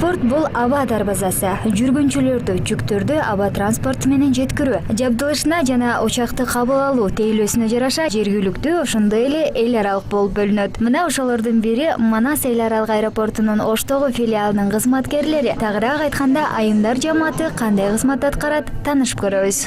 Аэропорт бул аба дарбазасы. Жүргүнчүлөрдү, жүктөрдү аба транспорту менен жеткирүү, жабдылышына жана учакты кабыл алуу тейлөөсүнө жараша жергиликтүү ошондой эле эл аралык болуп бөлүнөт. Мына ошолордун бири Манас эл аралык аэропортунун Оштогу филиалынын кызматкерлери. Тагыраак айтканда, айымдар жамааты кандай кызмат аткарат, таанышып көрөбүз.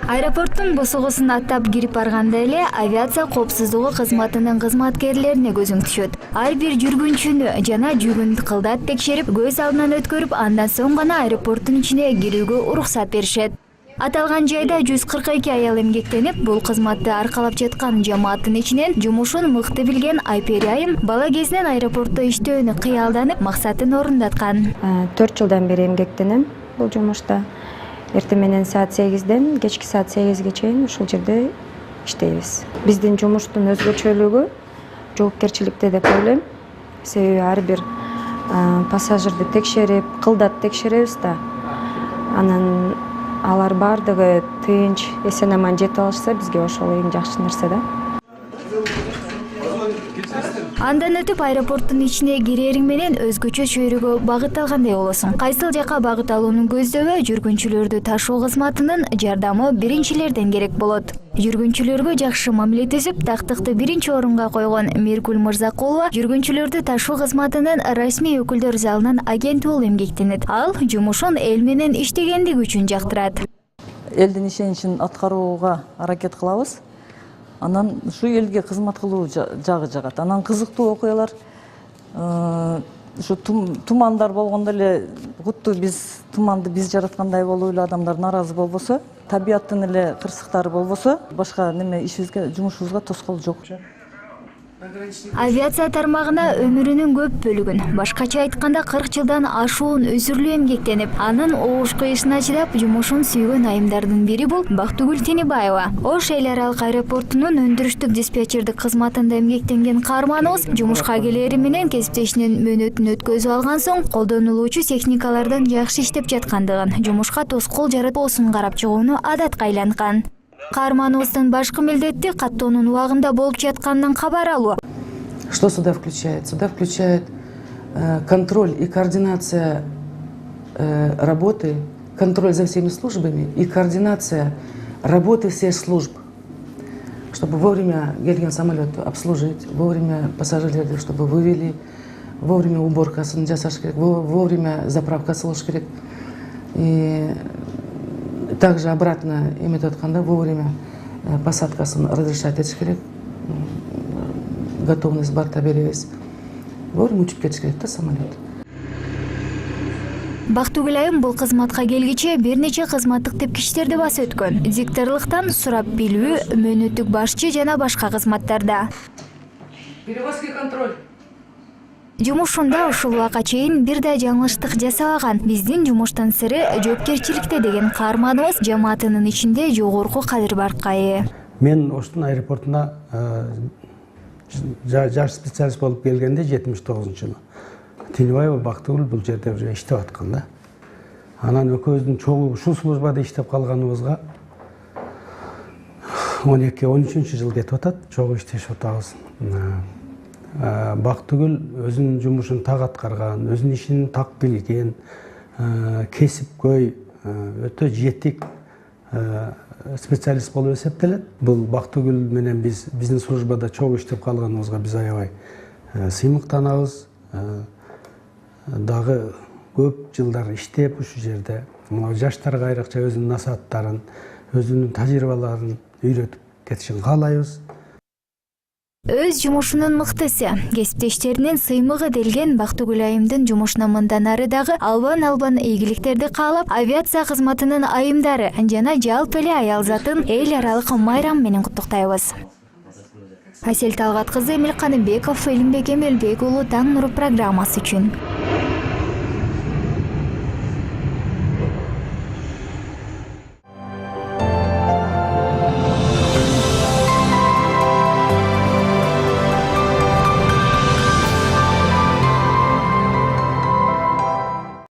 Аэропорттун босогосун аттап кирип барганда эле авиация коопсуздугу кызматынын кызматкерлерине көзүң түшөт. Ар бир жүргүнчүнү жана жүгүн кылдат текшерип, көз алдынан өткөрүп, андан соң гана аэропорттун ичине кирүүгө уруксат беришет. Аталган жайда 142 аял эмгектенип, бул кызматты аркалап жаткан жамааттын ичинен жумушун мыкты билген Айпери айым бала кезинен аэропортто иштөөнү кыялданып, максатын орундаткан. 4 жылдан бери эмгектенем бул жумушта. Эртең менен саат 8-ден кечки саат 8-ге чейин ушул жерде иштейбиз. Биздин жумуштун өзгөчөлүгү жоопкерчиликте деп ойлойм. Себеби ар бир пассажирди текшерип, кылдат текшеребиз да. Анан алар бардыгы тынч, эсен-аман жетип алышса, бизге ошол эң жакшы нерсе да. Андан өтүп аэропорттун ичине кирериң менен өзгөчө чөйрөгө багыт алгандай болосуң. Кайсыл жака багыт алуунун көздөбү жүргүнчүлөрдү ташуу кызматынын жардамы биринчилерден керек болот. Жүргүнчүлөргө жакшы мамиле түзүп, тактыкты биринчи орунга койгон Меркуль Мырзакулова жүргүнчүлөрдү ташуу кызматынын расмий өкүлдөр залынан агент болуп эмгектенет. Ал жумушун эл менен иштегендиги үчүн жактырат. Элдин ишеничин аткарууга аракет кылабыз. Анан ушу элге кызмат кылуу жагы жагат. Анан кызыктуу окуялар, ушу тумандар болгондо эле куту биз туманды биз жараткандай болуп эле адамдар нааразы болбосо, табияттын эле кырсыктары болбосо, башка неме ишибизге, жумушубузга тоскоол жок. Авиация тармагына өмүрүнүн көп бөлүгүн, башкача айтканда 40 жылдан ашуун өзүрлүү эмгектенип, анын оош кыйышына чыдап жумушун сүйгөн айымдардын бири бул Бактыгүл Тенебаева. Ош эл аралык аэропортунун өндүрүштүк диспетчердик кызматында эмгектенген каарманыбыз жумушка келери менен кесиптешинин мөөнөтүн өткөзүп алган соң колдонулуучу техникалардын жакшы иштеп жаткандыгын, жумушка тоскоол жаратпоосун карап чыгууну адатка айланткан. Каарманыбыздын башкы милдети каттоонун убагында болуп жатканынан кабар алуу. Что сюда включает? Сюда включает контроль и координация работы, контроль за всеми службами и координация работы всех служб, чтобы вовремя келген самолет обслужить, вовремя пассажирлерди, чтобы вывели, вовремя уборкасын жасаш керек, вовремя заправка кылыш керек. И также обратно эметип атканда вовремя посадкасын разрешать этиш керек. Готовность борта беребиз. Вовремя учуп кетиш керек да самолет. Бактыгүл айым бул кызматка келгиче бир нече кызматтык тепкичтерди басып өткөн. Дикторлуктан сурап билүү, мөөнөттүк башчы жана башка кызматтарда. Перевозки контроль. Жумушунда ушул убакка чейин бир да жаңылыштык жасабаган. Биздин жумуштун сыры жоопкерчиликте деген каарманыбыз жамаатынын ичинде жогорку кадыр баркка ээ. Мен Оштун аэропортуна жаш специалист болуп келгенде 79-жылы. Тенебаева Бактыгүл бул жерде уже иштеп аткан да. Анан экөөбүздүн чогуу ушул службада иштеп калганыбызга 12-13 жыл кетип атат, чогуу иштешип атабыз. Бактыгүл өзүнүн жумушун так аткарган, өзүнүн ишин так билген, кесипкөй, өтө жетик специалист болуп эсептелет. Бул Бактыгүл менен биздин службада чогуу иштеп калганыбызга биз аябай сыймыктанабыз. Дагы көп жылдар иштеп ушул жерде жаштарга айрыкча өзүнүн насааттарын, өзүнүн тажрыйбаларын үйрөтүп кетишин каалайбыз. Өз жумушунун мыктысы, кесиптештеринин сыймыгы делген Бактыгүл айымдын жумушуна мындан ары дагы албан ийгиликтерди каалап, авиация кызматынын айымдары жана жалпы эле аял затын эл аралык майрам менен куттуктайбыз. Асель Талгат кызы, Эмил Каныбеков, Элимбек Эмелбек уулу, Таң нуру программасы үчүн.